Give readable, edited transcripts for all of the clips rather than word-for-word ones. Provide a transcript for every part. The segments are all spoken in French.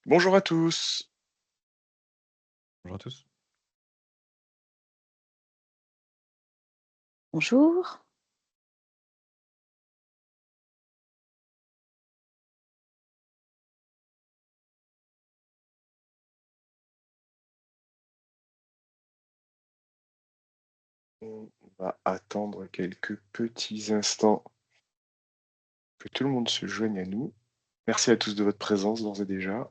Bonjour à tous. Bonjour à tous. Bonjour. On va attendre quelques petits instants que tout le monde se joigne à nous. Merci à tous de votre présence d'ores et déjà.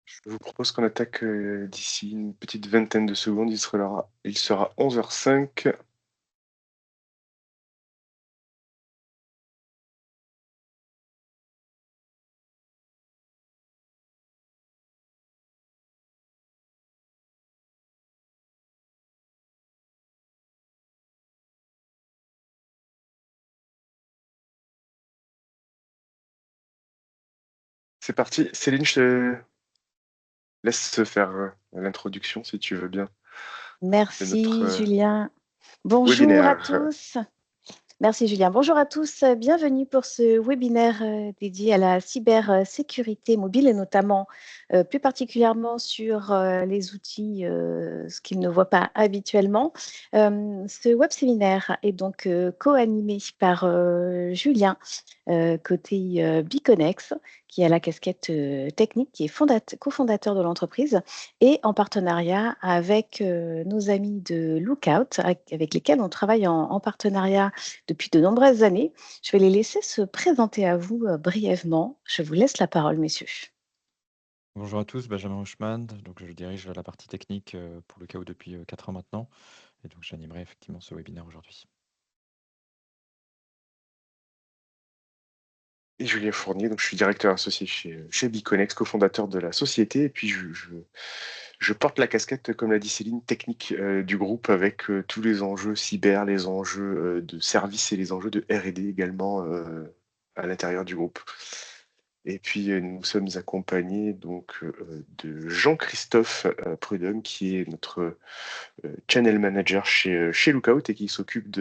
Je vous propose qu'on attaque d'ici une petite vingtaine de secondes. Il sera 11h05. C'est parti. Céline, je te laisse faire l'introduction si tu veux bien de notre Merci Julien. Bonjour à webinaire. tous. Merci Julien. Bonjour à tous. Bienvenue pour ce webinaire dédié à la cybersécurité mobile et notamment plus particulièrement sur les outils, ce qu'ils ne voient pas habituellement. Ce web séminaire est donc co-animé par Julien côté Biconex, qui a la casquette technique, qui est cofondateur de l'entreprise, et en partenariat avec nos amis de Lookout, avec lesquels on travaille en partenariat depuis de nombreuses années. Je vais les laisser se présenter à vous brièvement. Je vous laisse la parole, messieurs. Bonjour à tous, Benjamin Huschmann. Donc, je dirige la partie technique pour le KO depuis 4 ans maintenant. Et donc, j'animerai effectivement ce webinaire aujourd'hui. Et Julien Fournier, donc je suis directeur associé chez Biconex, cofondateur de la société. Et puis je porte la casquette, comme l'a dit Céline, technique du groupe avec tous les enjeux cyber, les enjeux de service et les enjeux de R&D également à l'intérieur du groupe. Et puis nous sommes accompagnés donc de Jean-Christophe Prudhomme, qui est notre channel manager chez Lookout et qui s'occupe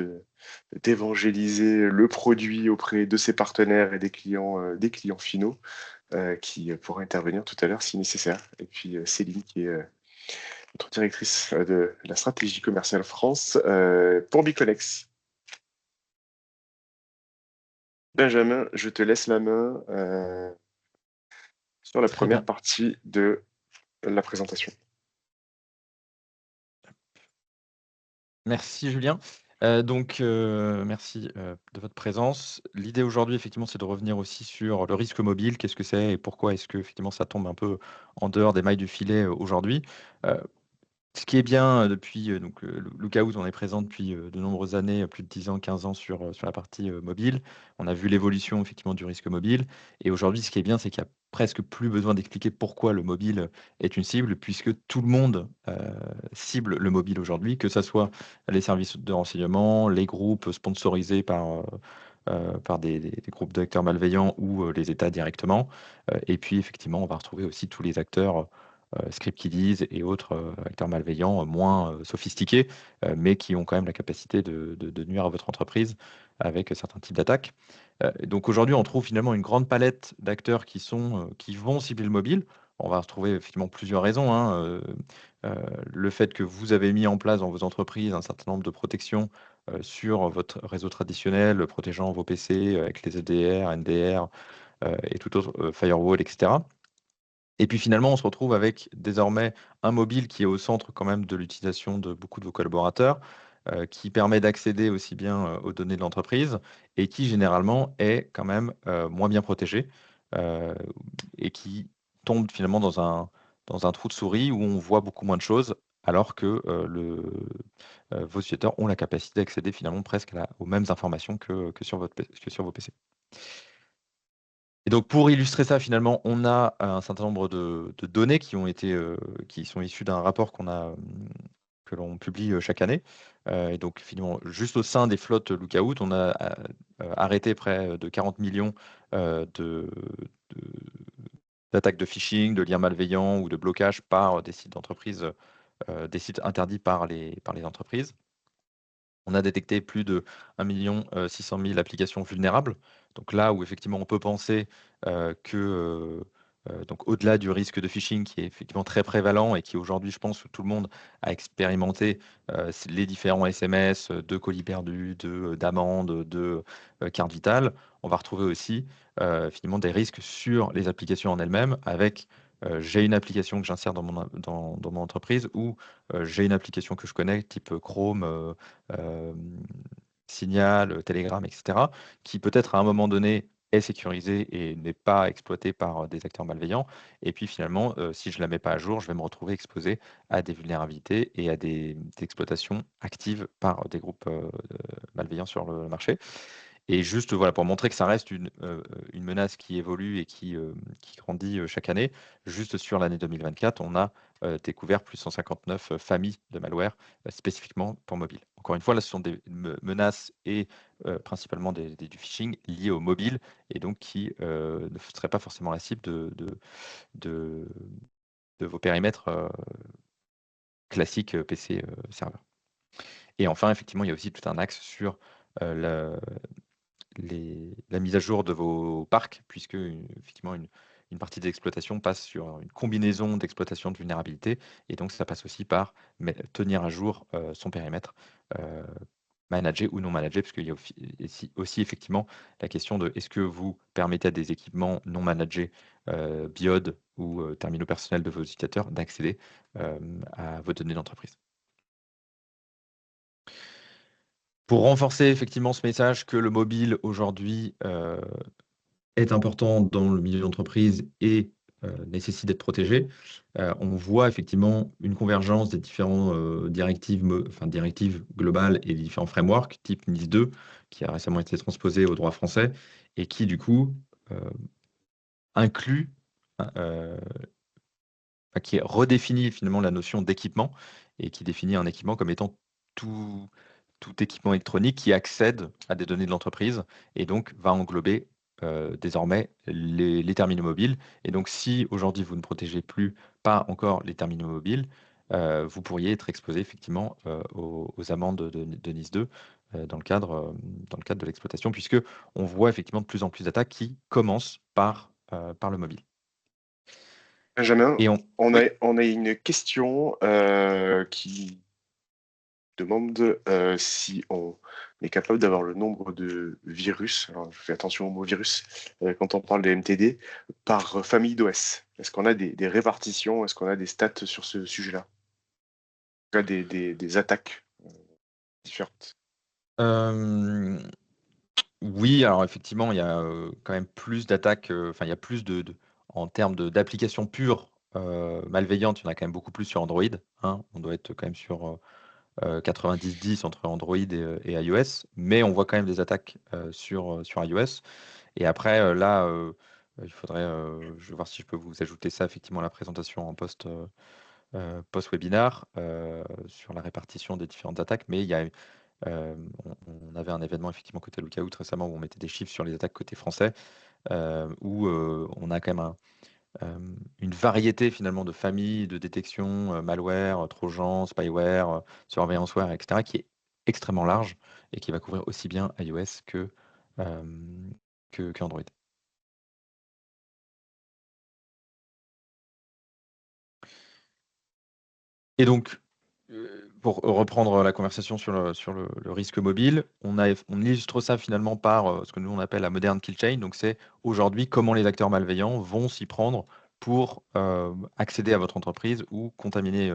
d'évangéliser le produit auprès de ses partenaires et des clients finaux qui pourra intervenir tout à l'heure si nécessaire. Et puis Céline, qui est notre directrice de la stratégie commerciale France pour Biconex. Benjamin, je te laisse la main sur la Très première bien. partie de la présentation. Merci Julien. Merci de votre présence. L'idée aujourd'hui, effectivement, c'est de revenir aussi sur le risque mobile. Qu'est-ce que c'est et pourquoi est-ce que effectivement ça tombe un peu en dehors des mailles du filet aujourd'hui. Euh, Ce qui est bien depuis Lookout, on est présent depuis de nombreuses années, plus de 10 ans, 15 ans sur la partie mobile. On a vu l'évolution effectivement du risque mobile. Et aujourd'hui, ce qui est bien, c'est qu'il n'y a presque plus besoin d'expliquer pourquoi le mobile est une cible, puisque tout le monde cible le mobile aujourd'hui, que ce soit les services de renseignement, les groupes sponsorisés par par des groupes d'acteurs malveillants ou les États directement. Et puis, effectivement, on va retrouver aussi tous les acteurs script kiddies et autres acteurs malveillants moins sophistiqués, mais qui ont quand même la capacité de nuire à votre entreprise avec certains types d'attaques. Donc aujourd'hui, on trouve finalement une grande palette d'acteurs qui vont cibler le mobile. On va retrouver effectivement plusieurs raisons, hein, le fait que vous avez mis en place dans vos entreprises un certain nombre de protections sur votre réseau traditionnel, protégeant vos PC avec les EDR, NDR et tout autre firewall, etc. Et puis finalement, on se retrouve avec désormais un mobile qui est au centre quand même de l'utilisation de beaucoup de vos collaborateurs, qui permet d'accéder aussi bien aux données de l'entreprise et qui généralement est quand même moins bien protégé euh, et qui tombe finalement dans un trou de souris où on voit beaucoup moins de choses alors que vos utilisateurs ont la capacité d'accéder finalement presque aux mêmes informations que sur vos PC. Et donc pour illustrer ça, finalement, on a un certain nombre de données qui sont issues d'un rapport que l'on publie chaque année. Et donc finalement, juste au sein des flottes Lookout, on a arrêté près de 40 millions de d'attaques de phishing, de liens malveillants ou de blocage par des sites d'entreprise, des sites interdits par les entreprises. On a détecté plus de 1 600 000 applications vulnérables. Donc là où effectivement on peut penser que, donc au-delà du risque de phishing qui est effectivement très prévalent et qui aujourd'hui, je pense que tout le monde a expérimenté les différents SMS de colis perdus, d'amendes, de cartes vitales, on va retrouver aussi finalement des risques sur les applications en elles-mêmes avec j'ai une application que j'insère dans mon entreprise ou j'ai une application que je connais, type Chrome, Signal, Telegram, etc., qui peut-être à un moment donné est sécurisée et n'est pas exploitée par des acteurs malveillants. Et puis finalement, si je ne la mets pas à jour, je vais me retrouver exposé à des vulnérabilités et à des exploitations actives par des groupes malveillants sur le marché. Et juste voilà, pour montrer que ça reste une menace qui évolue et qui grandit chaque année, juste sur l'année 2024, on a découvert plus de 159 familles de malware spécifiquement pour mobile. Encore une fois, là, ce sont des menaces et principalement du phishing liés au mobile et donc qui ne seraient pas forcément la cible de, de vos périmètres classiques PC serveur. Et enfin, effectivement, il y a aussi tout un axe sur la mise à jour de vos parcs, puisque effectivement une partie de l'exploitation passe sur une combinaison d'exploitation de vulnérabilité, et donc ça passe aussi par tenir à jour son périmètre, managé ou non managé, parce qu'il y a aussi effectivement la question de est-ce que vous permettez à des équipements non managés, BIOD ou terminaux personnels de vos utilisateurs, d'accéder à vos données d'entreprise. Pour renforcer effectivement ce message que le mobile aujourd'hui est important dans le milieu d'entreprise et nécessite d'être protégé, on voit effectivement une convergence des différentes directives globales et des différents frameworks, type NIS 2, qui a récemment été transposé au droit français et qui, du coup, inclut, qui redéfinit finalement la notion d'équipement et qui définit un équipement comme étant tout équipement électronique qui accède à des données de l'entreprise et donc va englober désormais les terminaux mobiles. Et donc, si aujourd'hui vous ne protégez pas encore les terminaux mobiles, vous pourriez être exposé effectivement aux amendes de NIS 2 dans le cadre de l'exploitation, puisque on voit effectivement de plus en plus d'attaques qui commencent par le mobile. Benjamin, Et on a une question qui demande si on est capable d'avoir le nombre de virus, alors je fais attention au mot virus, quand on parle des MTD, par famille d'OS. Est-ce qu'on a des répartitions, est-ce qu'on a des stats sur ce sujet-là? En tout cas, des attaques différentes. Oui, alors effectivement, il y a quand même plus d'attaques, enfin il y a plus en termes d'applications pures malveillantes, il y en a quand même beaucoup plus sur Android, hein. On doit être quand même sur 90-10 entre Android et iOS, mais on voit quand même des attaques sur iOS. Et après, là, il faudrait, je vais voir si je peux vous ajouter ça effectivement à la présentation en post-webinar sur la répartition des différentes attaques, mais il y a On avait un événement effectivement côté Lookout récemment où on mettait des chiffres sur les attaques côté français, où on a quand même une variété finalement de familles de détection, malware, trojan, spyware, surveillanceware, etc., qui est extrêmement large et qui va couvrir aussi bien iOS que Android. Et donc, pour reprendre la conversation sur le risque mobile, on illustre ça finalement par ce que nous on appelle la modern kill chain. Donc c'est aujourd'hui comment les acteurs malveillants vont s'y prendre pour accéder à votre entreprise ou contaminer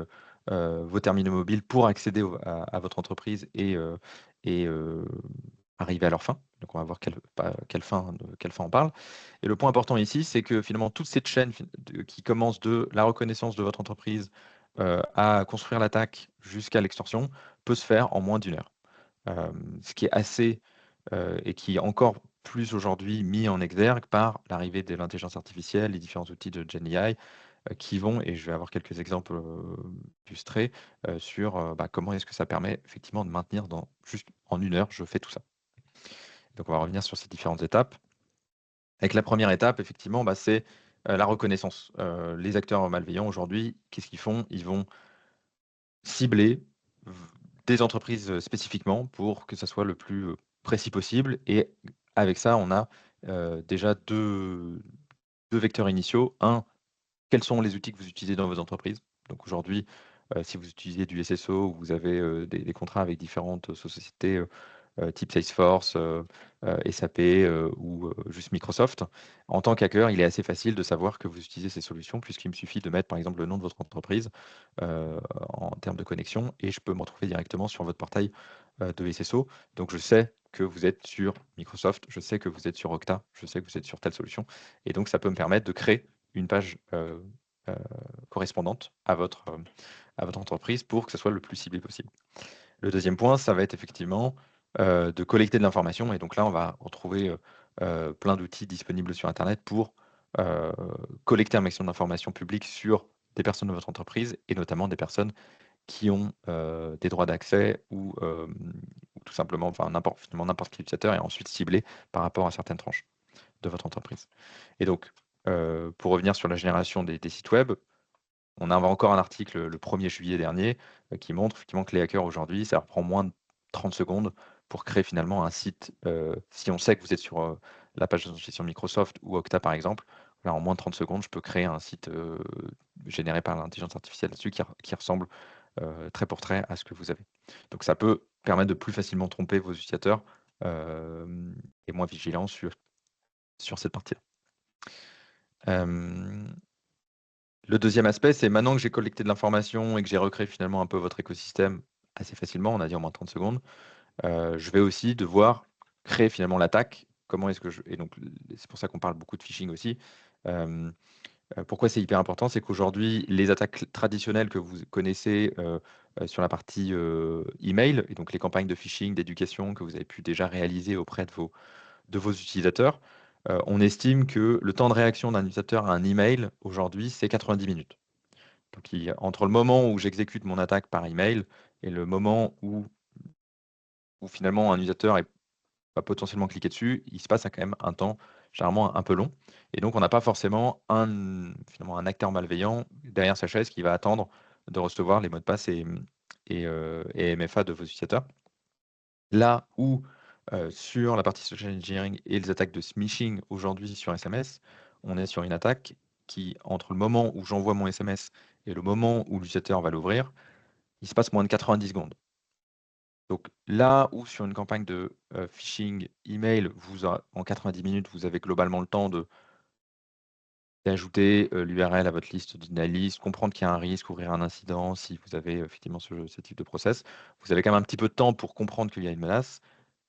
vos terminaux mobiles pour accéder à votre entreprise et arriver à leur fin. Donc on va voir quelle fin on parle. Et le point important ici, c'est que finalement toute cette chaîne qui commence de la reconnaissance de votre entreprise à construire l'attaque jusqu'à l'extorsion peut se faire en moins d'1 heure. Ce qui est assez et qui est encore plus aujourd'hui mis en exergue par l'arrivée de l'intelligence artificielle, les différents outils de GenAI qui vont, et je vais avoir quelques exemples illustrés sur comment est-ce que ça permet effectivement de maintenir juste en 1 heure, je fais tout ça. Donc on va revenir sur ces différentes étapes. Avec la première étape, effectivement, c'est la reconnaissance. Les acteurs malveillants aujourd'hui, qu'est-ce qu'ils font? Ils vont cibler des entreprises spécifiquement pour que ça soit le plus précis possible. Et avec ça, on a déjà deux vecteurs initiaux. Un, quels sont les outils que vous utilisez dans vos entreprises? Donc aujourd'hui, si vous utilisez du SSO, vous avez des contrats avec différentes sociétés type Salesforce, SAP ou juste Microsoft. En tant qu'hacker, il est assez facile de savoir que vous utilisez ces solutions puisqu'il me suffit de mettre par exemple le nom de votre entreprise en termes de connexion et je peux me retrouver directement sur votre portail de SSO. Donc je sais que vous êtes sur Microsoft, je sais que vous êtes sur Okta, je sais que vous êtes sur telle solution. Et donc ça peut me permettre de créer une page correspondante à votre entreprise pour que ce soit le plus ciblé possible. Le deuxième point, ça va être effectivement de collecter de l'information. Et donc là, on va retrouver plein d'outils disponibles sur Internet pour collecter un maximum d'informations publiques sur des personnes de votre entreprise et notamment des personnes qui ont des droits d'accès ou tout simplement n'importe quel utilisateur et ensuite ciblé par rapport à certaines tranches de votre entreprise. Et donc, pour revenir sur la génération des sites web, on a encore un article le 1er juillet dernier qui montre effectivement que les hackers aujourd'hui, ça leur prend moins de 30 secondes pour créer finalement un site. Si on sait que vous êtes sur la page d'identification Microsoft ou Okta par exemple, là, en moins de 30 secondes, je peux créer un site généré par l'intelligence artificielle là-dessus qui ressemble trait pour trait à ce que vous avez. Donc ça peut permettre de plus facilement tromper vos utilisateurs et moins vigilants sur cette partie-là. Le deuxième aspect, c'est maintenant que j'ai collecté de l'information et que j'ai recréé finalement un peu votre écosystème assez facilement, on a dit en moins de 30 secondes, je vais aussi devoir créer finalement l'attaque. Comment est-ce que et donc c'est pour ça qu'on parle beaucoup de phishing aussi. Pourquoi c'est hyper important? C'est qu'aujourd'hui, les attaques traditionnelles que vous connaissez sur la partie email, et donc les campagnes de phishing, d'éducation que vous avez pu déjà réaliser auprès de vos utilisateurs, on estime que le temps de réaction d'un utilisateur à un email aujourd'hui, c'est 90 minutes. Donc entre le moment où j'exécute mon attaque par email et le moment où finalement un utilisateur va potentiellement cliquer dessus, il se passe quand même un temps généralement un peu long. Et donc on n'a pas forcément finalement un acteur malveillant derrière sa chaise qui va attendre de recevoir les mots de passe et MFA de vos utilisateurs. Là où sur la partie social engineering et les attaques de smishing aujourd'hui sur SMS, on est sur une attaque qui, entre le moment où j'envoie mon SMS et le moment où l'utilisateur va l'ouvrir, il se passe moins de 90 secondes. Donc là où sur une campagne de phishing email, en 90 minutes, vous avez globalement le temps d'ajouter l'URL à votre liste d'email, comprendre qu'il y a un risque, ouvrir un incident, si vous avez effectivement ce type de process. Vous avez quand même un petit peu de temps pour comprendre qu'il y a une menace.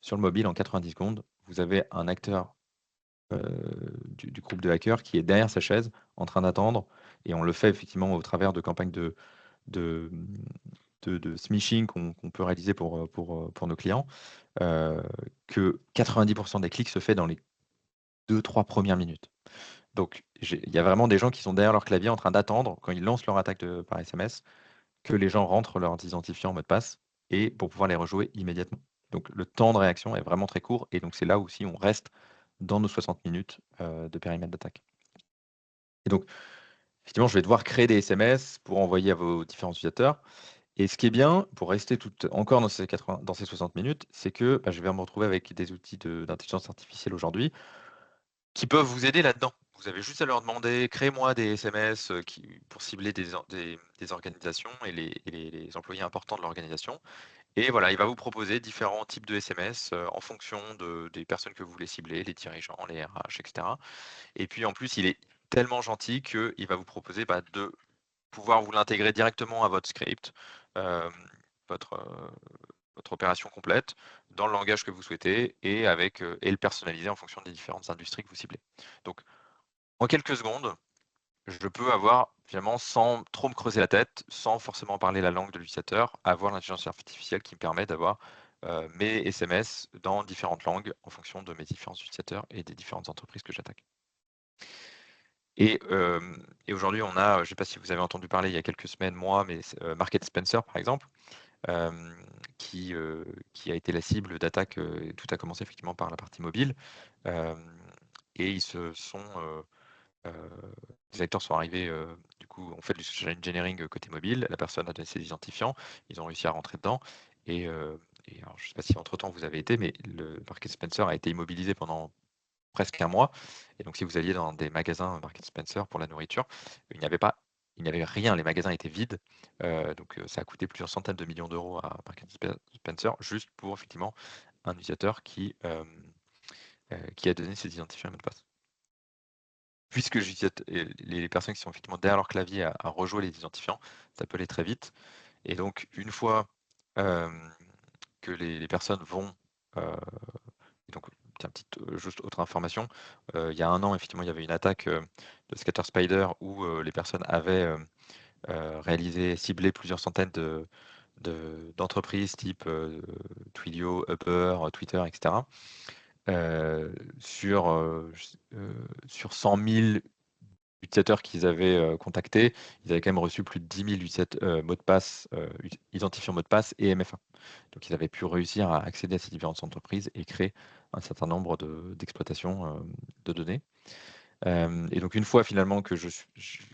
Sur le mobile, en 90 secondes, vous avez un acteur du groupe de hackers qui est derrière sa chaise en train d'attendre. Et on le fait effectivement au travers de campagnes de smishing qu'on peut réaliser pour nos clients, que 90% des clics se fait dans les 2-3 premières minutes. Donc, il y a vraiment des gens qui sont derrière leur clavier en train d'attendre, quand ils lancent leur attaque par SMS, que les gens rentrent leurs identifiants en mot de passe et pour pouvoir les rejouer immédiatement. Donc le temps de réaction est vraiment très court et donc c'est là aussi on reste dans nos 60 minutes de périmètre d'attaque. Et donc, effectivement, je vais devoir créer des SMS pour envoyer à vos différents utilisateurs. Et ce qui est bien, pour rester encore dans ces 60 minutes, c'est que je vais me retrouver avec des outils d'intelligence artificielle aujourd'hui qui peuvent vous aider là-dedans. Vous avez juste à leur demander, créez-moi des SMS pour cibler des organisations et les employés importants de l'organisation. Et voilà, il va vous proposer différents types de SMS en fonction des personnes que vous voulez cibler, les dirigeants, les RH, etc. Et puis en plus, il est tellement gentil qu'il va vous proposer de pouvoir vous l'intégrer directement à votre script, votre, votre opération complète, dans le langage que vous souhaitez et le personnaliser en fonction des différentes industries que vous ciblez. Donc, en quelques secondes, je peux avoir, finalement, sans trop me creuser la tête, sans forcément parler la langue de l'utilisateur, avoir l'intelligence artificielle qui me permet d'avoir mes SMS dans différentes langues en fonction de mes différents utilisateurs et des différentes entreprises que j'attaque. Et aujourd'hui, on a, je ne sais pas si vous avez entendu parler il y a quelques semaines, mais Market Spencer, par exemple, qui a été la cible d'attaque. Tout a commencé effectivement par la partie mobile. Et les acteurs sont arrivés, du coup, on fait du social engineering côté mobile. La personne a donné ses identifiants. Ils ont réussi à rentrer dedans. Et alors, je ne sais pas si entre-temps vous avez été, mais le Market Spencer a été immobilisé pendant presque un mois. Et donc, si vous alliez dans des magasins Market Spencer pour la nourriture, il n'y avait rien, les magasins étaient vides. Donc, ça a coûté plusieurs centaines de millions d'euros à Market Spencer, juste pour effectivement un utilisateur qui a donné ses identifiants et mots de passe. Puisque les personnes qui sont effectivement derrière leur clavier à rejouer les identifiants, ça peut aller très vite. Et donc, une fois que les personnes vont donc, juste autre information, il y a un an, effectivement, il y avait une attaque de Scatter Spider où les personnes avaient ciblé plusieurs centaines d'entreprises type Twilio, Uber, Twitter, etc. Sur 100 000 utilisateurs qu'ils avaient contactés, ils avaient quand même reçu plus de 10 000 mots de passe, identifiants mots de passe et MFA. Donc, ils avaient pu réussir à accéder à ces différentes entreprises et créer un certain nombre d'exploitations de données. Et donc, une fois finalement que je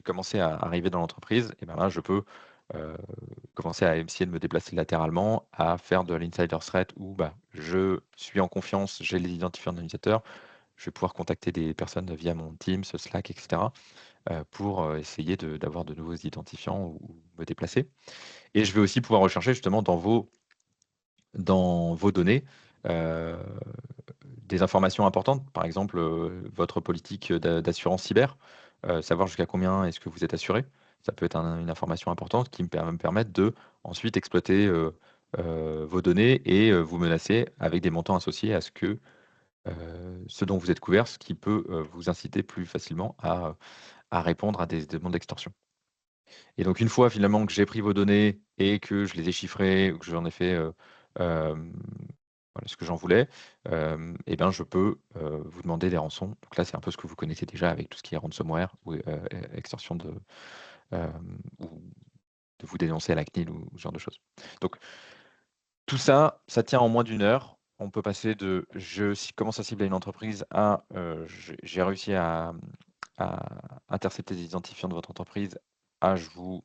commençais à arriver dans l'entreprise, et ben là, je peux commencer à essayer de me déplacer latéralement, à faire de l'insider threat où je suis en confiance, j'ai les identifiants d'un utilisateur, je vais pouvoir contacter des personnes via mon Teams, Slack, etc. Pour essayer d'avoir de nouveaux identifiants ou me déplacer. Et je vais aussi pouvoir rechercher justement dans vos données des informations importantes, par exemple votre politique d'assurance cyber, savoir jusqu'à combien est-ce que vous êtes assuré. Ça peut être une information importante qui me permettre de ensuite exploiter vos données et vous menacer avec des montants associés à ce dont vous êtes couvert, ce qui peut vous inciter plus facilement à répondre à des demandes d'extorsion. Et donc une fois finalement que j'ai pris vos données et que je les ai chiffrées ou que j'en ai fait ce que j'en voulais, et ben je peux vous demander des rançons. Donc là, c'est un peu ce que vous connaissez déjà avec tout ce qui est ransomware ou extorsion ou de vous dénoncer à la CNIL ou ce genre de choses. Donc tout ça, ça tient en moins d'une heure. On peut passer de je commence à cibler une entreprise à j'ai réussi à intercepter des identifiants de votre entreprise à je vous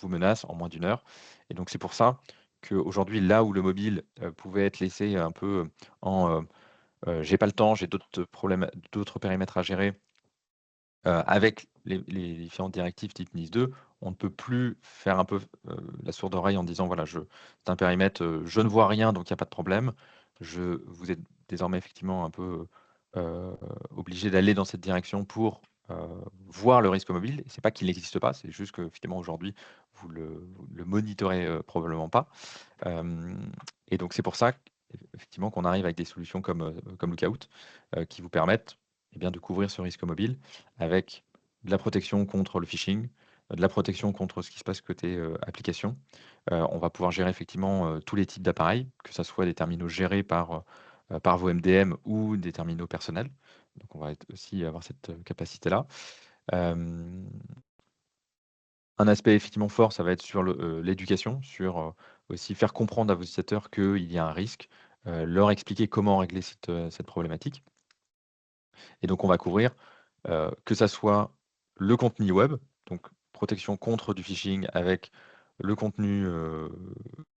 menace en moins d'une heure. Et donc c'est pour ça qu'aujourd'hui, là où le mobile pouvait être laissé un peu en j'ai pas le temps, j'ai d'autres problèmes, d'autres périmètres à gérer, avec les différentes directives type NIS2, on ne peut plus faire un peu la sourde oreille en disant voilà, c'est un périmètre, je ne vois rien, donc il n'y a pas de problème. Vous êtes désormais effectivement un peu obligé d'aller dans cette direction pour voir le risque mobile. C'est pas qu'il n'existe pas, c'est juste que effectivement aujourd'hui vous le monitorez probablement pas. Et donc c'est pour ça effectivement qu'on arrive avec des solutions comme Lookout qui vous permettent de couvrir ce risque mobile avec de la protection contre le phishing, de la protection contre ce qui se passe côté application. On va pouvoir gérer effectivement tous les types d'appareils, que ce soit des terminaux gérés par vos MDM ou des terminaux personnels. Donc on va aussi avoir cette capacité-là. Un aspect effectivement fort, ça va être sur l'éducation, sur aussi faire comprendre à vos utilisateurs qu'il y a un risque, leur expliquer comment régler cette problématique. Et donc on va couvrir, que ça soit le contenu web, donc protection contre du phishing avec le contenu,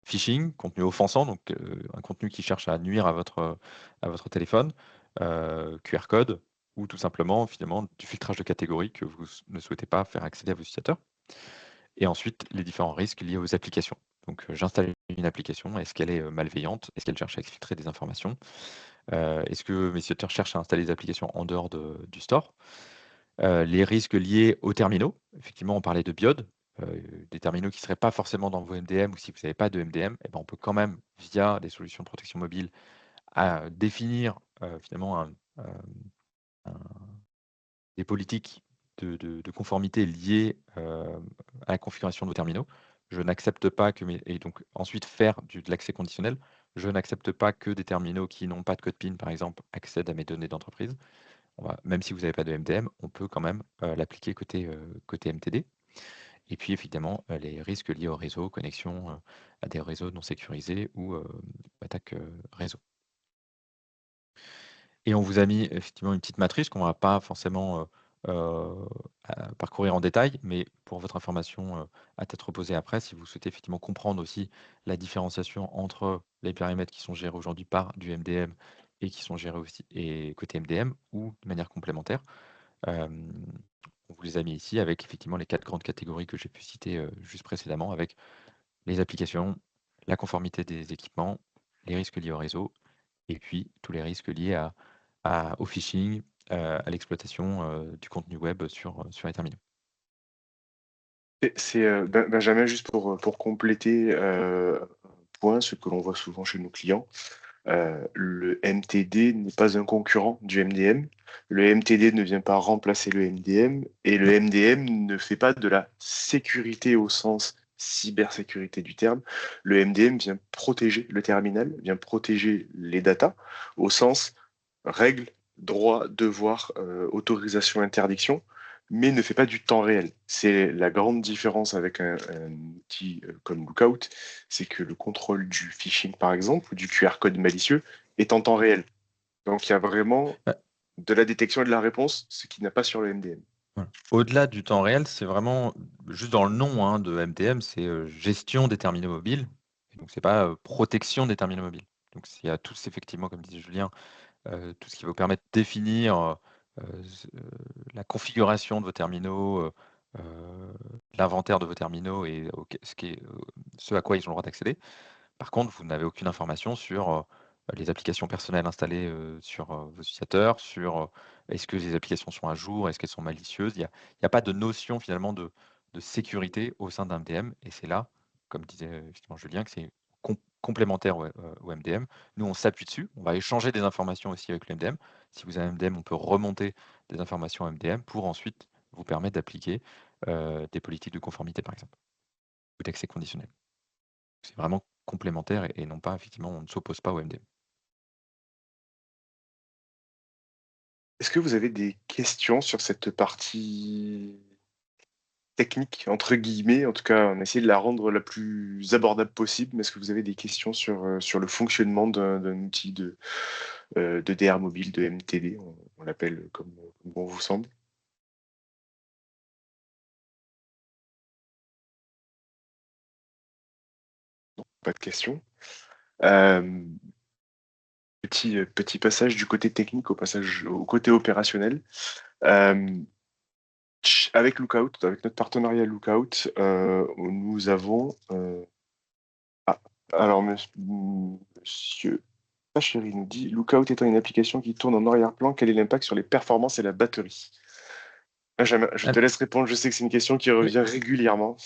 phishing, contenu offensant, donc un contenu qui cherche à nuire à votre téléphone, QR code ou tout simplement finalement du filtrage de catégories que vous ne souhaitez pas faire accéder à vos utilisateurs. Et ensuite, les différents risques liés aux applications. Donc, j'installe une application, est-ce qu'elle est malveillante? Est-ce qu'elle cherche à exfiltrer des informations? Est-ce que mes utilisateurs cherchent à installer des applications en dehors du store? Les risques liés aux terminaux. Effectivement, on parlait de BIOD, des terminaux qui ne seraient pas forcément dans vos MDM ou si vous n'avez pas de MDM, eh ben, on peut quand même, via des solutions de protection mobile, définir finalement des politiques de conformité liées à la configuration de vos terminaux. Je n'accepte pas que et donc ensuite faire de l'accès conditionnel. Je n'accepte pas que des terminaux qui n'ont pas de code PIN, par exemple, accèdent à mes données d'entreprise. Même si vous n'avez pas de MDM, on peut quand même l'appliquer côté MTD. Et puis évidemment, les risques liés au réseau, connexion à des réseaux non sécurisés ou attaque réseau. Et on vous a mis effectivement une petite matrice qu'on va pas forcément, parcourir en détail, mais pour votre information, à tête reposée après, si vous souhaitez effectivement comprendre aussi la différenciation entre les périmètres qui sont gérés aujourd'hui par du MDM et qui sont gérés aussi et côté MDM ou de manière complémentaire. Hem, on vous les a mis ici avec effectivement les 4 grandes catégories que j'ai pu citer, juste précédemment avec les applications, la conformité des équipements, les risques liés au réseau et puis tous les risques liés au phishing, à l'exploitation, du contenu web sur les terminaux. Benjamin, juste pour compléter, un point, ce que l'on voit souvent chez nos clients, le MTD n'est pas un concurrent du MDM. Le MTD ne vient pas remplacer le MDM et le MDM ne fait pas de la sécurité au sens cybersécurité du terme. Le MDM vient protéger le terminal, vient protéger les datas au sens règles, droits, devoirs, autorisation, interdiction, mais ne fait pas du temps réel. C'est la grande différence avec un outil comme Lookout, c'est que le contrôle du phishing, par exemple, ou du QR code malicieux, est en temps réel. Donc il y a vraiment Bah, de la détection et de la réponse, ce qui n'a pas sur le MDM. voilà. Au-delà du temps réel, c'est vraiment juste dans le nom, hein, de MDM, c'est, gestion des terminaux mobiles et donc c'est pas, protection des terminaux mobiles. Donc il y a tous effectivement, comme disait Julien, tout ce qui va vous permettre de définir, la configuration de vos terminaux, l'inventaire de vos terminaux et ce à quoi ils ont le droit d'accéder. Par contre, vous n'avez aucune information sur, les applications personnelles installées, sur, vos utilisateurs, sur, est-ce que les applications sont à jour? Est-ce qu'elles sont malicieuses? Il y a pas de notion finalement de sécurité au sein d'un MDM et c'est là, comme disait effectivement Julien, que c'est complémentaire au MDM. Nous, on s'appuie dessus, on va échanger des informations aussi avec le MDM. Si vous avez un MDM, on peut remonter des informations à MDM pour ensuite vous permettre d'appliquer, des politiques de conformité, par exemple, ou d'accès conditionnel. C'est vraiment complémentaire et non pas effectivement, on ne s'oppose pas au MDM. Est-ce que vous avez des questions sur cette partie technique, entre guillemets? En tout cas, on a essayé de la rendre la plus abordable possible, mais est-ce que vous avez des questions sur le fonctionnement d'un outil de DR mobile, de MTD, on l'appelle comme bon vous semble? Pas de questions. Hem, petit passage du côté technique au côté opérationnel. Hem, avec Lookout, avec notre partenariat Lookout, nous avons, ah, alors monsieur Pacheri nous dit: «Lookout étant une application qui tourne en arrière-plan, quel est l'impact sur les performances et la batterie?» Benjamin, je te Al laisse répondre, je sais que c'est une question qui oui, revient régulièrement.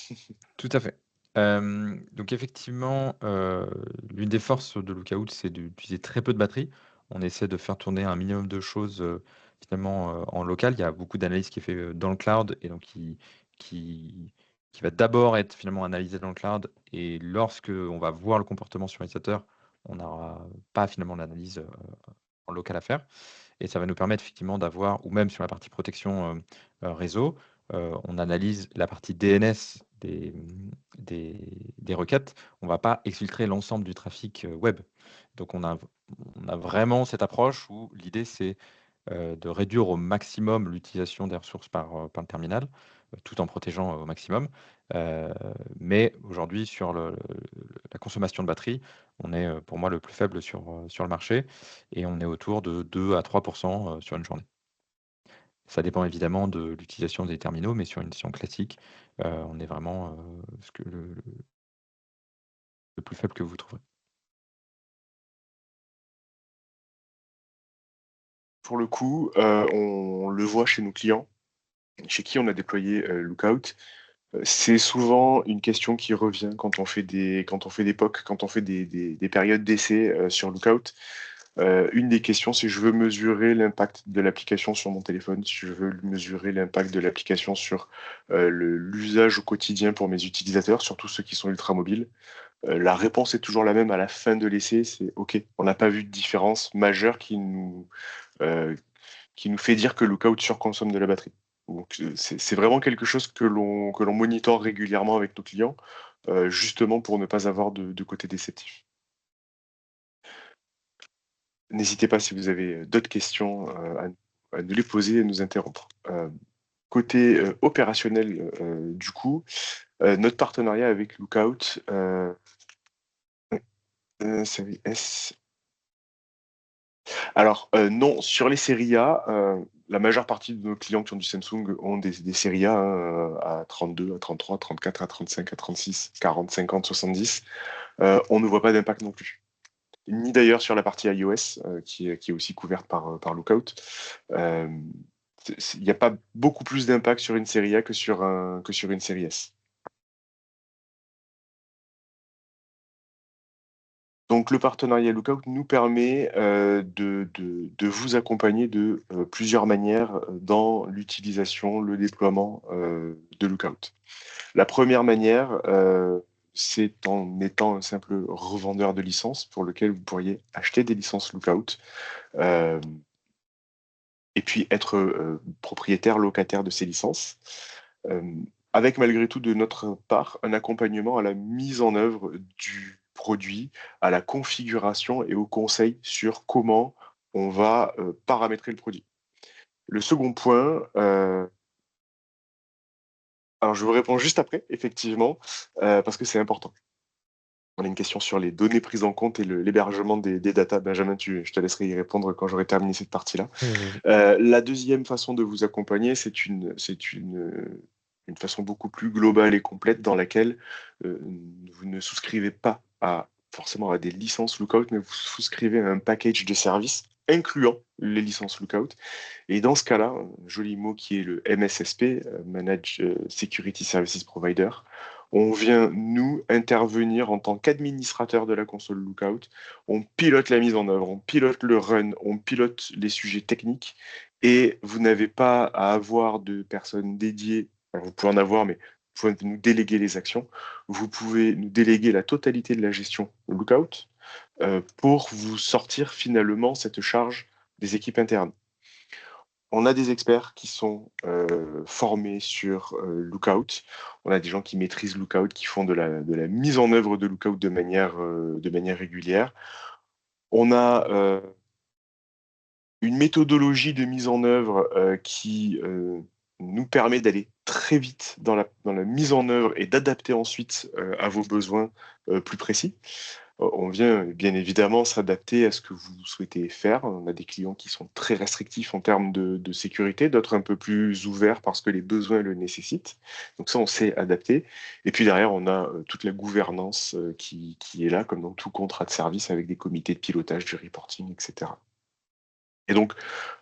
tout à fait. Donc effectivement, l'une des forces de Lookout, c'est d'utiliser très peu de batterie. On essaie de faire tourner un minimum de choses, finalement, en local. Il y a beaucoup d'analyse qui est fait, dans le cloud et donc qui qui va d'abord être finalement analysé dans le cloud et lorsque on va voir le comportement sur l'utilisateur, on n'aura pas finalement l'analyse, en local à faire. Et ça va nous permettre effectivement d'avoir ou même sur la partie protection, réseau, on analyse la partie DNS des requêtes, on ne va pas exfiltrer l'ensemble du trafic web. Donc on a vraiment cette approche où l'idée c'est de réduire au maximum l'utilisation des ressources par le terminal, tout en protégeant au maximum. Mais aujourd'hui, sur la consommation de batterie, on est pour moi le plus faible sur le marché et on est autour de 2 à 3% sur une journée. Ça dépend évidemment de l'utilisation des terminaux, mais sur une session classique, on est vraiment le plus faible que vous trouverez. Pour le coup, on le voit chez nos clients, chez qui on a déployé Lookout. C'est souvent une question qui revient quand on fait des POC, quand on fait des périodes d'essai sur Lookout. Une des questions, c'est je veux mesurer l'impact de l'application sur mon téléphone, si je veux mesurer l'impact de l'application sur l'usage au quotidien pour mes utilisateurs, surtout ceux qui sont ultra mobiles. La réponse est toujours la même à la fin de l'essai, c'est OK, on n'a pas vu de différence majeure qui nous fait dire que Lookout surconsomme de la batterie. Donc c'est vraiment quelque chose que l'on monitore régulièrement avec nos clients, justement pour ne pas avoir de côté déceptif. N'hésitez pas si vous avez d'autres questions à nous les poser et nous interrompre. Côté opérationnel, du coup, notre partenariat avec Lookout, série S. Alors, non, sur les séries A, la majeure partie de nos clients qui ont du Samsung ont des séries A à 32, à 33, à 34, à 35, à 36, 40, 50, 70. On ne voit pas d'impact non plus. Ni d'ailleurs sur la partie iOS, qui est aussi couverte par Lookout. Il n'y a pas beaucoup plus d'impact sur une série A que sur une série S. Donc le partenariat Lookout nous permet de vous accompagner de plusieurs manières dans l'utilisation, le déploiement de Lookout. La première manière, c'est en étant un simple revendeur de licences pour lequel vous pourriez acheter des licences Lookout et puis être propriétaire, locataire de ces licences, avec malgré tout de notre part un accompagnement à la mise en œuvre du produit, à la configuration et au conseil sur comment on va paramétrer le produit. Le second point, alors je vous réponds juste après, effectivement, parce que c'est important. On a une question sur les données prises en compte et l'hébergement des datas. Benjamin, je te laisserai y répondre quand j'aurai terminé cette partie-là. Oui. La deuxième façon de vous accompagner, c'est une façon beaucoup plus globale et complète dans laquelle vous ne souscrivez pas forcément à des licences Lookout, mais vous souscrivez à un package de services incluant les licences Lookout. Et dans ce cas-là, un joli mot qui est le MSSP, Managed Security Services Provider, on vient, nous, intervenir en tant qu'administrateur de la console Lookout. On pilote la mise en œuvre, on pilote le run, on pilote les sujets techniques et vous n'avez pas à avoir de personnes dédiées. Alors, vous pouvez en avoir, mais vous pouvez nous déléguer les actions. Vous pouvez nous déléguer la totalité de la gestion Lookout pour vous sortir finalement cette charge des équipes internes. On a des experts qui sont formés sur Lookout. On a des gens qui maîtrisent Lookout, qui font de la mise en œuvre de Lookout de manière régulière. On a une méthodologie de mise en œuvre qui nous permet d'aller très vite dans la mise en œuvre et d'adapter ensuite à vos besoins plus précis. On vient bien évidemment s'adapter à ce que vous souhaitez faire. On a des clients qui sont très restrictifs en termes de sécurité, d'autres un peu plus ouverts parce que les besoins le nécessitent. Donc ça, on sait adapter. Et puis derrière, on a toute la gouvernance qui est là, comme dans tout contrat de service, avec des comités de pilotage, du reporting, etc. Et donc,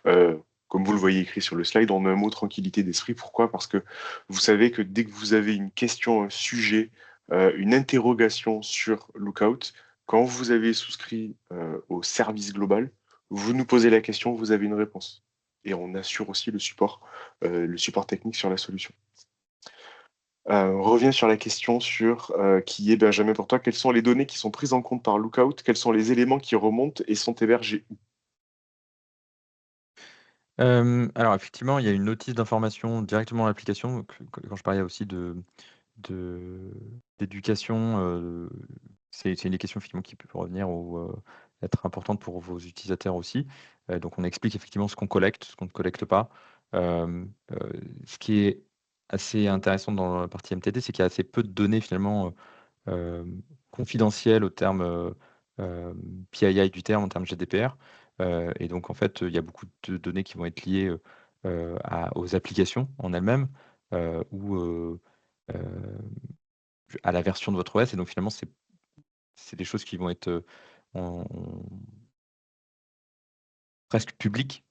comme vous le voyez écrit sur le slide, on a un mot tranquillité d'esprit. Pourquoi? Parce que vous savez que dès que vous avez une question, un sujet, une interrogation sur Lookout, quand vous avez souscrit au service global, vous nous posez la question, vous avez une réponse. Et on assure aussi le support technique sur la solution. On revient sur la question sur qui est Benjamin pour toi. Quelles sont les données qui sont prises en compte par Lookout? Quels sont les éléments qui remontent et sont hébergés où? Alors effectivement, il y a une notice d'information directement dans l'application. Donc, quand je parlais aussi d'éducation, c'est une des questions effectivement qui peut revenir ou être importante pour vos utilisateurs aussi. Donc on explique effectivement ce qu'on collecte, ce qu'on ne collecte pas. Ce qui est assez intéressant dans la partie MTD, c'est qu'il y a assez peu de données finalement confidentielles au terme PII du terme, en termes GDPR. Et donc en fait, il y a beaucoup de données qui vont être liées aux applications en elles-mêmes ou à la version de votre OS. Et donc finalement, c'est des choses qui vont être presque publiques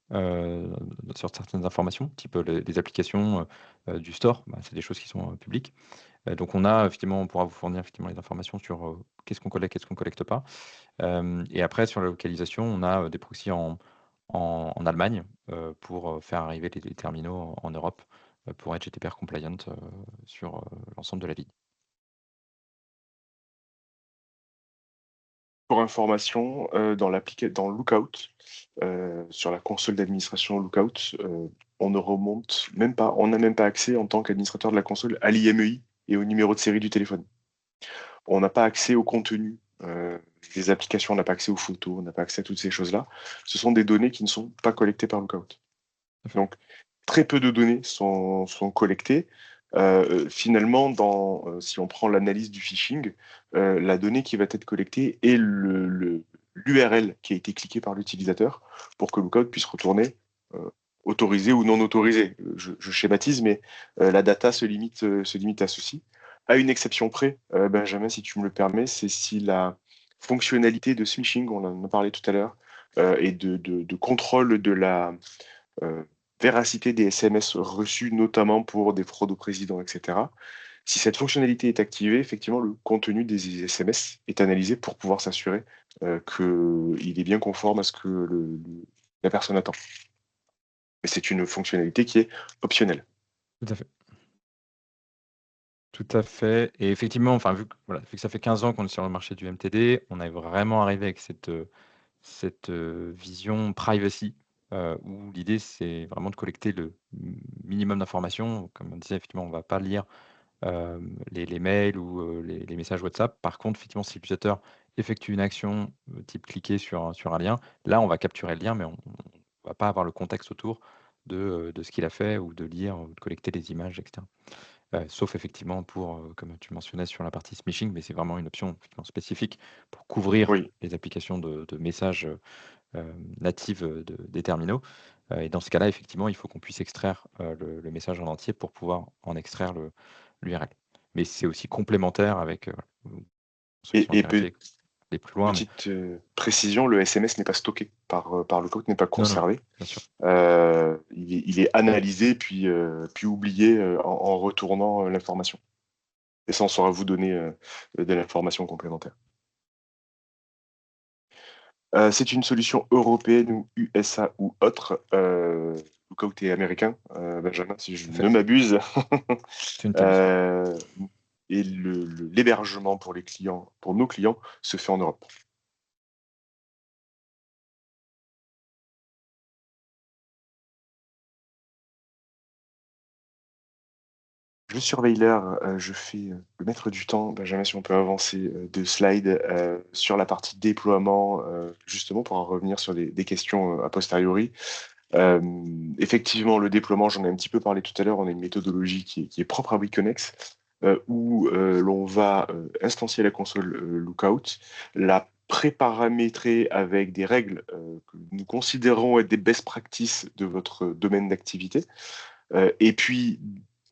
sur certaines informations, type les applications du store, bah, c'est des choses qui sont publiques. Donc on pourra vous fournir effectivement les informations sur qu'est-ce qu'on collecte pas. Et après, sur la localisation, on a des proxys en Allemagne pour faire arriver les terminaux en Europe pour être GDPR compliant sur l'ensemble de la ligne. Pour information, dans Lookout, sur la console d'administration Lookout, on ne remonte même pas, on n'a même pas accès en tant qu'administrateur de la console à l'IMEI et au numéro de série du téléphone. On n'a pas accès au contenu des applications, on n'a pas accès aux photos, on n'a pas accès à toutes ces choses-là. Ce sont des données qui ne sont pas collectées par Lookout. Donc, très peu de données sont collectées. Finalement, si on prend l'analyse du phishing, la donnée qui va être collectée est l'URL qui a été cliqué par l'utilisateur pour que Lookout puisse retourner autorisé ou non autorisé. Je schématise, mais la data se limite à ceci. À une exception près, Benjamin, si tu me le permets, c'est si la fonctionnalité de smishing, on en a parlé tout à l'heure, et de contrôle de la véracité des SMS reçus, notamment pour des fraudes au président, etc. Si cette fonctionnalité est activée, effectivement, le contenu des SMS est analysé pour pouvoir s'assurer qu'il est bien conforme à ce que la personne attend. Mais c'est une fonctionnalité qui est optionnelle. Tout à fait. Tout à fait. Et effectivement, enfin, vu que ça fait 15 ans qu'on est sur le marché du MTD, on est vraiment arrivé avec cette vision privacy, où l'idée, c'est vraiment de collecter le minimum d'informations. Comme on disait, effectivement, on ne va pas lire les mails ou les messages WhatsApp. Par contre, effectivement, si l'utilisateur effectue une action type cliquer sur un lien, là, on va capturer le lien, mais on ne va pas avoir le contexte autour de ce qu'il a fait ou de lire ou de collecter les images, etc. Sauf effectivement pour, comme tu mentionnais sur la partie smishing, mais c'est vraiment une option effectivement spécifique pour couvrir Oui. les applications de messages natives des terminaux. Et dans ce cas-là, effectivement, il faut qu'on puisse extraire le message en entier pour pouvoir en extraire l'URL. Mais c'est aussi complémentaire avec ceux qui sont Et intéressés aller plus loin. petite précision, le SMS n'est pas stocké par Lookout, n'est pas Non, non, conservé. bien sûr. Il est analysé puis oublié en retournant l'information. Et ça, on saura vous donner de l'information complémentaire. C'est une solution européenne ou USA ou autre. Lookout est américain, Benjamin, si je ne m'abuse. C'est une qualité. Et l'hébergement pour nos clients, se fait en Europe. Je surveille l'heure, je fais le maître du temps. Benjamin, si on peut avancer 2 slides sur la partie déploiement, justement pour en revenir sur des questions a posteriori. Effectivement, le déploiement, j'en ai un petit peu parlé tout à l'heure, on a une méthodologie qui est propre à Wiconex, où l'on va instancier la console Lookout, la préparamétrer avec des règles que nous considérons être des best practices de votre domaine d'activité. Et puis,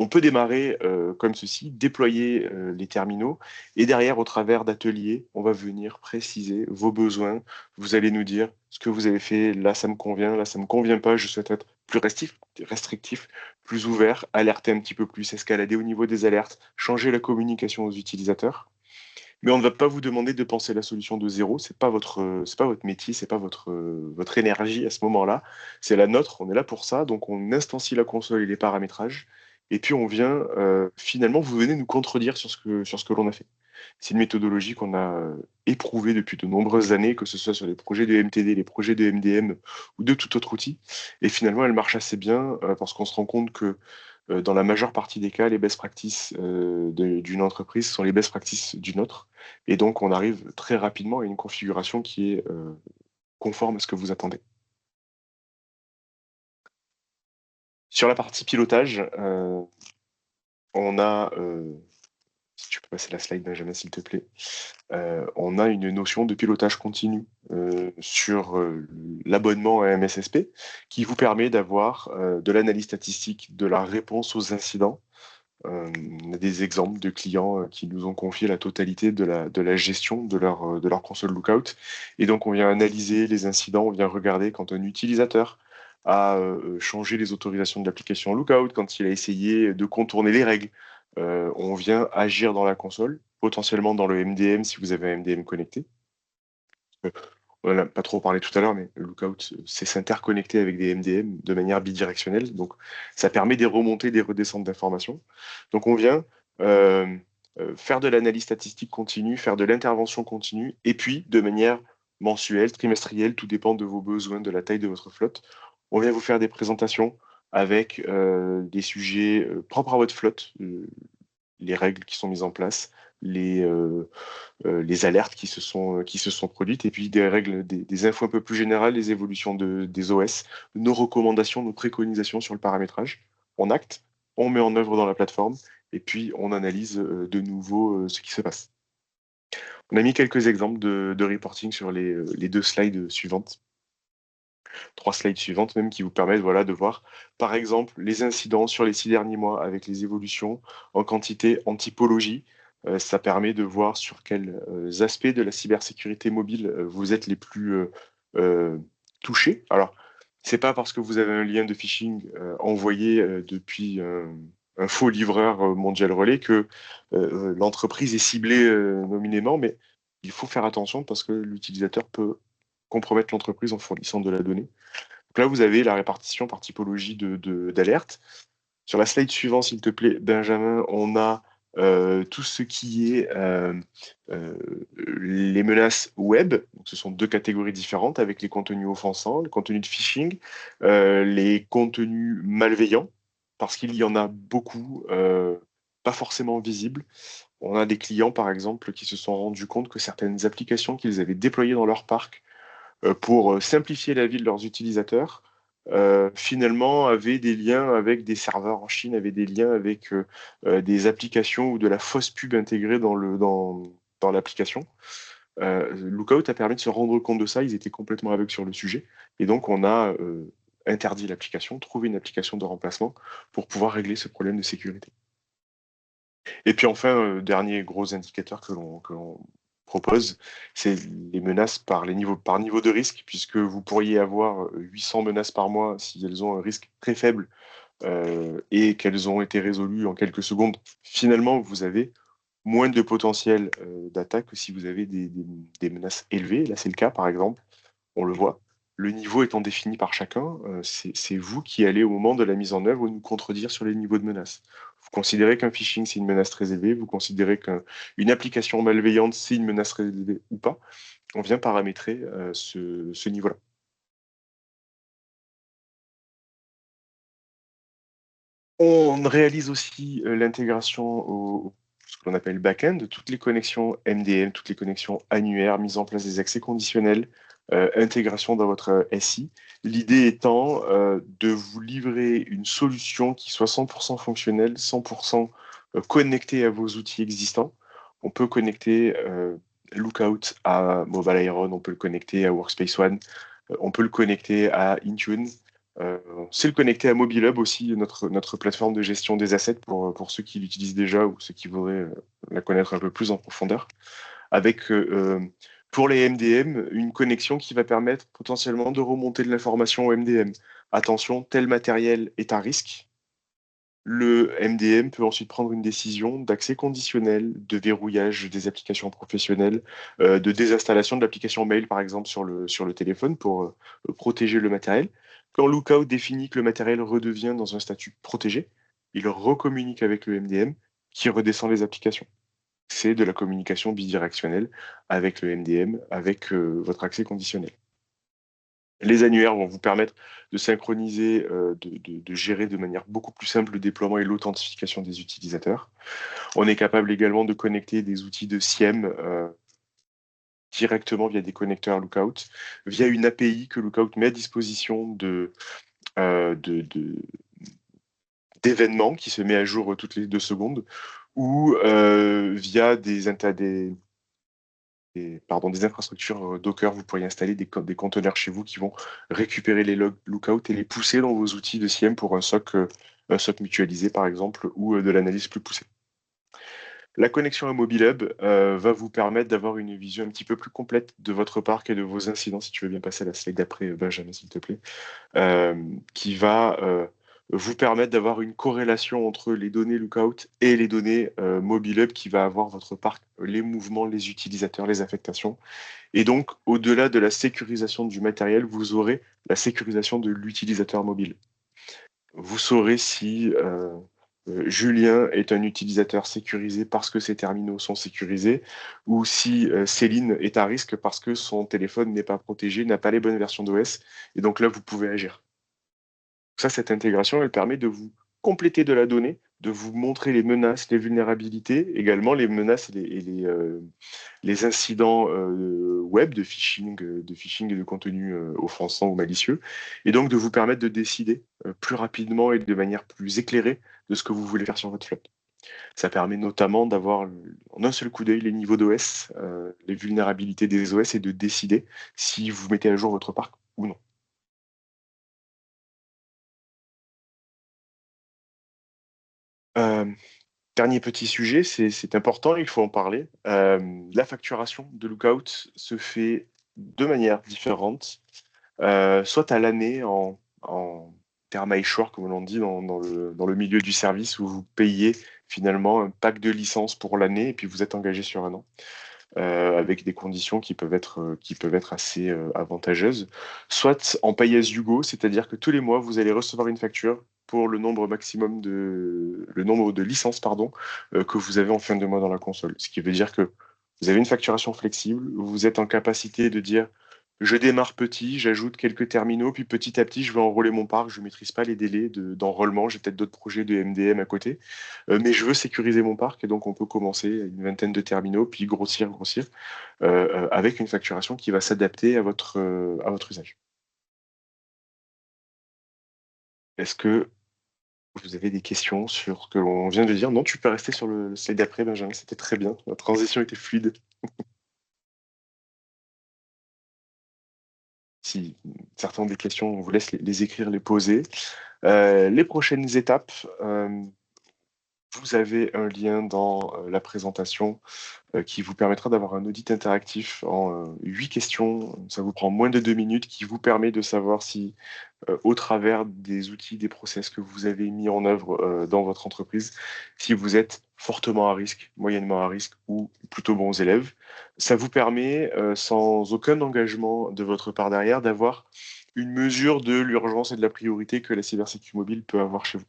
on peut démarrer comme ceci, déployer les terminaux, et derrière, au travers d'ateliers, on va venir préciser vos besoins. Vous allez nous dire ce que vous avez fait, là ça me convient, là ça me convient pas, je souhaite être plus restrictif, plus ouvert, alerter un petit peu plus, escalader au niveau des alertes, changer la communication aux utilisateurs. Mais on ne va pas vous demander de penser la solution de zéro, c'est pas votre métier, c'est pas votre énergie à ce moment-là, c'est la nôtre, on est là pour ça, donc on instancie la console et les paramétrages, et puis on vient finalement, vous venez nous contredire sur ce que l'on a fait. C'est une méthodologie qu'on a éprouvée depuis de nombreuses années, que ce soit sur les projets de MTD, les projets de MDM ou de tout autre outil. Et finalement, elle marche assez bien parce qu'on se rend compte que dans la majeure partie des cas, les best practices d'une entreprise sont les best practices d'une autre. Et donc, on arrive très rapidement à une configuration qui est conforme à ce que vous attendez. Sur la partie pilotage, on a, si tu peux passer la slide, Benjamin, s'il te plaît, on a une notion de pilotage continu sur l'abonnement à MSSP qui vous permet d'avoir de l'analyse statistique de la réponse aux incidents. On a des exemples de clients qui nous ont confié la totalité de la gestion de leur console Lookout. Et donc, on vient analyser les incidents, on vient regarder quand un utilisateur a changé les autorisations de l'application Lookout, quand il a essayé de contourner les règles. On vient agir dans la console, potentiellement dans le MDM si vous avez un MDM connecté. On n'en a pas trop parlé tout à l'heure, mais le Lookout, c'est s'interconnecter avec des MDM de manière bidirectionnelle. Donc, ça permet des remontées, des redescentes d'informations. Donc, on vient faire de l'analyse statistique continue, faire de l'intervention continue, et puis, de manière mensuelle, trimestrielle, tout dépend de vos besoins, de la taille de votre flotte, on vient vous faire des présentations avec des sujets propres à votre flotte, les règles qui sont mises en place, les alertes qui se sont produites, et puis des règles, des infos un peu plus générales, les évolutions des OS, nos recommandations, nos préconisations sur le paramétrage. On acte, on met en œuvre dans la plateforme, et puis on analyse de nouveau ce qui se passe. On a mis quelques exemples de reporting sur les 2 slides suivantes. 3 slides suivantes même, qui vous permettent voilà, de voir, par exemple, les incidents sur les 6 derniers mois avec les évolutions en quantité, en typologie. Ça permet de voir sur quels aspects de la cybersécurité mobile vous êtes les plus touchés. Alors, c'est pas parce que vous avez un lien de phishing envoyé depuis un faux livreur mondial relais que l'entreprise est ciblée nominément, mais il faut faire attention parce que l'utilisateur peut compromettre l'entreprise en fournissant de la donnée. Donc là, vous avez la répartition par typologie d'alerte. Sur la slide suivante, s'il te plaît, Benjamin, on a tout ce qui est les menaces web. Donc, ce sont 2 catégories différentes avec les contenus offensants, les contenus de phishing, les contenus malveillants, parce qu'il y en a beaucoup, pas forcément visibles. On a des clients, par exemple, qui se sont rendus compte que certaines applications qu'ils avaient déployées dans leur parc pour simplifier la vie de leurs utilisateurs, finalement avaient des liens avec des serveurs en Chine, avaient des liens avec des applications ou de la fausse pub intégrée dans l'application. Lookout a permis de se rendre compte de ça, ils étaient complètement aveugles sur le sujet, et donc on a interdit l'application, trouvé une application de remplacement pour pouvoir régler ce problème de sécurité. Et puis enfin, dernier gros indicateur que l'on propose, c'est les menaces par niveau de risque, puisque vous pourriez avoir 800 menaces par mois si elles ont un risque très faible et qu'elles ont été résolues en quelques secondes. Finalement, vous avez moins de potentiel d'attaque que si vous avez des menaces élevées. Là, c'est le cas, par exemple, on le voit. Le niveau étant défini par chacun, c'est vous qui allez, au moment de la mise en œuvre, nous contredire sur les niveaux de menace. Vous considérez qu'un phishing, c'est une menace très élevée, vous considérez qu'une application malveillante, c'est une menace très élevée ou pas. On vient paramétrer ce niveau-là. On réalise aussi l'intégration au ce que l'on appelle back-end, de toutes les connexions MDM, toutes les connexions annuaires, mise en place des accès conditionnels, intégration dans votre SI. L'idée étant de vous livrer une solution qui soit 100% fonctionnelle, 100% connectée à vos outils existants. On peut connecter Lookout à Mobile Iron, on peut le connecter à Workspace ONE, on peut le connecter à Intune. On sait le connecter à MobileHub aussi, notre plateforme de gestion des assets pour ceux qui l'utilisent déjà ou ceux qui voudraient la connaître un peu plus en profondeur. Avec, pour les MDM, une connexion qui va permettre potentiellement de remonter de l'information au MDM. Attention, tel matériel est à risque. Le MDM peut ensuite prendre une décision d'accès conditionnel, de verrouillage des applications professionnelles, de désinstallation de l'application mail, par exemple, sur le téléphone pour protéger le matériel. Quand Lookout définit que le matériel redevient dans un statut protégé, il recommunique avec le MDM qui redescend les applications. c'est de la communication bidirectionnelle avec le MDM, avec votre accès conditionnel. Les annuaires vont vous permettre de synchroniser, de gérer de manière beaucoup plus simple le déploiement et l'authentification des utilisateurs. On est capable également de connecter des outils de SIEM directement via des connecteurs Lookout, via une API que Lookout met à disposition d'événements qui se met à jour toutes les 2 secondes, ou via des infrastructures Docker, vous pourriez installer des conteneurs chez vous qui vont récupérer les logs Lookout et les pousser dans vos outils de SIEM pour un SOC mutualisé, par exemple, ou de l'analyse plus poussée. La connexion à Mobile Hub va vous permettre d'avoir une vision un petit peu plus complète de votre parc et de vos incidents, si tu veux bien passer à la slide d'après, Benjamin, s'il te plaît, qui va vous permettre d'avoir une corrélation entre les données Lookout et les données Mobile Hub qui va avoir votre parc, les mouvements, les utilisateurs, les affectations. Et donc, au-delà de la sécurisation du matériel, vous aurez la sécurisation de l'utilisateur mobile. Vous saurez si Julien est un utilisateur sécurisé parce que ses terminaux sont sécurisés, ou si Céline est à risque parce que son téléphone n'est pas protégé, n'a pas les bonnes versions d'OS, et donc là, vous pouvez agir. Ça, cette intégration, elle permet de vous compléter de la donnée, de vous montrer les menaces, les vulnérabilités, également les menaces et les incidents web de phishing et de contenu offensant ou malicieux, et donc de vous permettre de décider plus rapidement et de manière plus éclairée de ce que vous voulez faire sur votre flotte. Ça permet notamment d'avoir en un seul coup d'œil les niveaux d'OS, les vulnérabilités des OS, et de décider si vous mettez à jour votre parc ou non. Dernier petit sujet, c'est important, il faut en parler. La facturation de Lookout se fait de manière différente, soit à l'année en terme iShore, comme on dit dans le milieu du service, où vous payez finalement un pack de licences pour l'année et puis vous êtes engagé sur un an. Avec des conditions qui peuvent être assez avantageuses, soit en pay as you go, c'est-à-dire que tous les mois, vous allez recevoir une facture pour le nombre de licences que vous avez en fin de mois dans la console. Ce qui veut dire que vous avez une facturation flexible, vous êtes en capacité de dire je démarre petit, j'ajoute quelques terminaux, puis petit à petit, je vais enrôler mon parc. Je ne maîtrise pas les délais d'enrôlement, j'ai peut-être d'autres projets de MDM à côté, mais je veux sécuriser mon parc, et donc on peut commencer à une vingtaine de terminaux, puis grossir, avec une facturation qui va s'adapter à votre usage. Est-ce que vous avez des questions sur ce que l'on vient de dire? Non, tu peux rester sur le slide d'après, Benjamin, c'était très bien. La transition était fluide. Si certains ont des questions, on vous laisse les écrire, les poser. Les prochaines étapes, vous avez un lien dans la présentation qui vous permettra d'avoir un audit interactif en 8 questions. Ça vous prend moins de 2 minutes, qui vous permet de savoir si, au travers des outils, des process que vous avez mis en œuvre dans votre entreprise, si vous êtes fortement à risque, moyennement à risque ou plutôt bons élèves. Ça vous permet, sans aucun engagement de votre part derrière, d'avoir une mesure de l'urgence et de la priorité que la cybersécurité mobile peut avoir chez vous.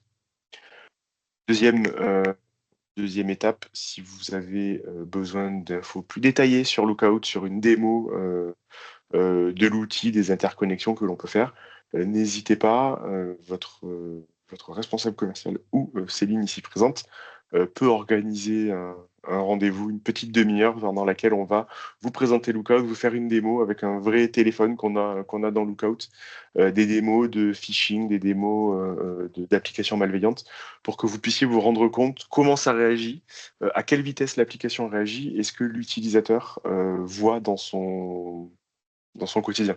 Deuxième étape, si vous avez besoin d'infos plus détaillées sur Lookout, sur une démo de l'outil, des interconnexions que l'on peut faire, n'hésitez pas, votre responsable commercial ou Céline ici présente peut organiser un rendez-vous, une petite demi-heure dans laquelle on va vous présenter Lookout, vous faire une démo avec un vrai téléphone qu'on a dans Lookout, des démos de phishing, des démos d'applications malveillantes, pour que vous puissiez vous rendre compte comment ça réagit, à quelle vitesse l'application réagit, et ce que l'utilisateur voit dans son quotidien.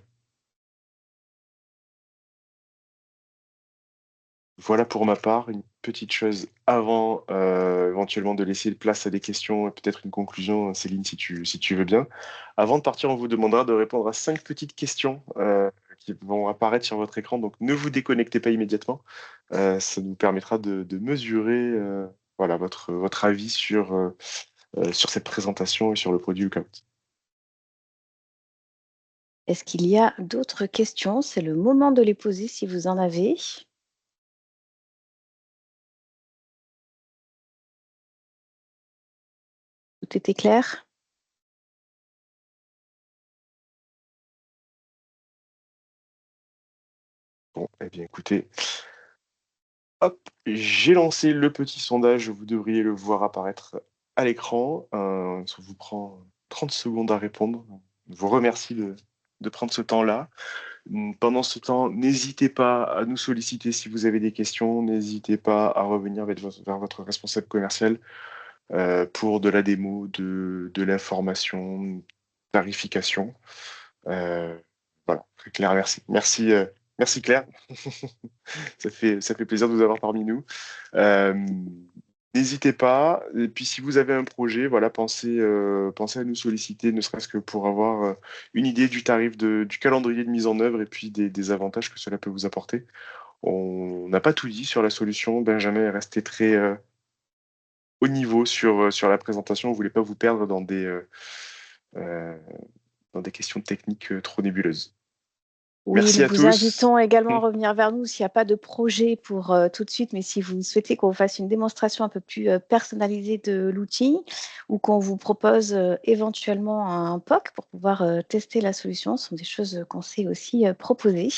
Voilà pour ma part, une petite chose avant éventuellement de laisser place à des questions et peut-être une conclusion, Céline, si tu veux bien. Avant de partir, on vous demandera de répondre à 5 petites questions qui vont apparaître sur votre écran, donc ne vous déconnectez pas immédiatement. Ça nous permettra de mesurer voilà, votre avis sur cette présentation et sur le produit Lookout. Est-ce qu'il y a d'autres questions? C'est le moment de les poser si vous en avez. Tout était clair? Bon, eh bien écoutez, hop, j'ai lancé le petit sondage, vous devriez le voir apparaître à l'écran. Ça vous prend 30 secondes à répondre. Je vous remercie de prendre ce temps-là. Pendant ce temps, n'hésitez pas à nous solliciter si vous avez des questions. N'hésitez pas à revenir vers votre responsable commercial pour de la démo, de l'information, tarification. Voilà, très clair, merci. Merci Claire. Ça fait plaisir de vous avoir parmi nous. Euh, N'hésitez pas. Et puis si vous avez un projet, voilà, pensez à nous solliciter, ne serait-ce que pour avoir une idée du tarif du calendrier de mise en œuvre et puis des avantages que cela peut vous apporter. On n'a pas tout dit sur la solution. Benjamin est resté très haut niveau sur la présentation. On ne voulait pas vous perdre euh, dans des questions techniques trop nébuleuses. Oui, Merci nous à vous tous. invitons également à revenir vers nous s'il n'y a pas de projet pour tout de suite, mais si vous souhaitez qu'on fasse une démonstration un peu plus personnalisée de l'outil ou qu'on vous propose éventuellement un POC pour pouvoir tester la solution, ce sont des choses qu'on sait aussi proposer.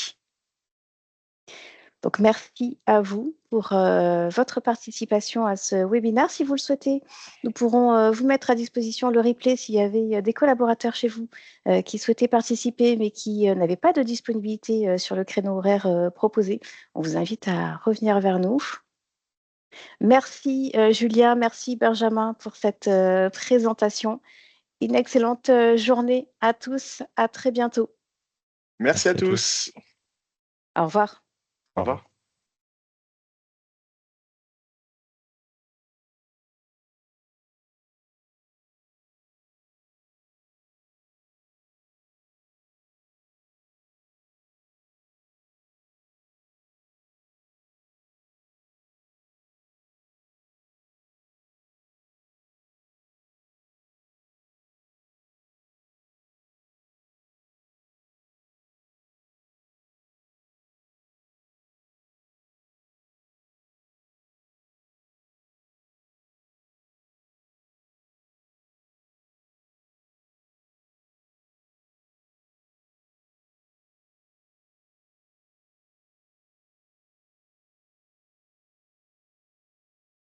Donc, merci à vous pour votre participation à ce webinaire. Si vous le souhaitez, nous pourrons vous mettre à disposition le replay s'il y avait des collaborateurs chez vous qui souhaitaient participer mais qui n'avaient pas de disponibilité sur le créneau horaire proposé. On vous invite à revenir vers nous. Merci Julien, merci Benjamin pour cette présentation. Une excellente journée à tous. À très bientôt. Merci à tous. Au revoir. Au revoir.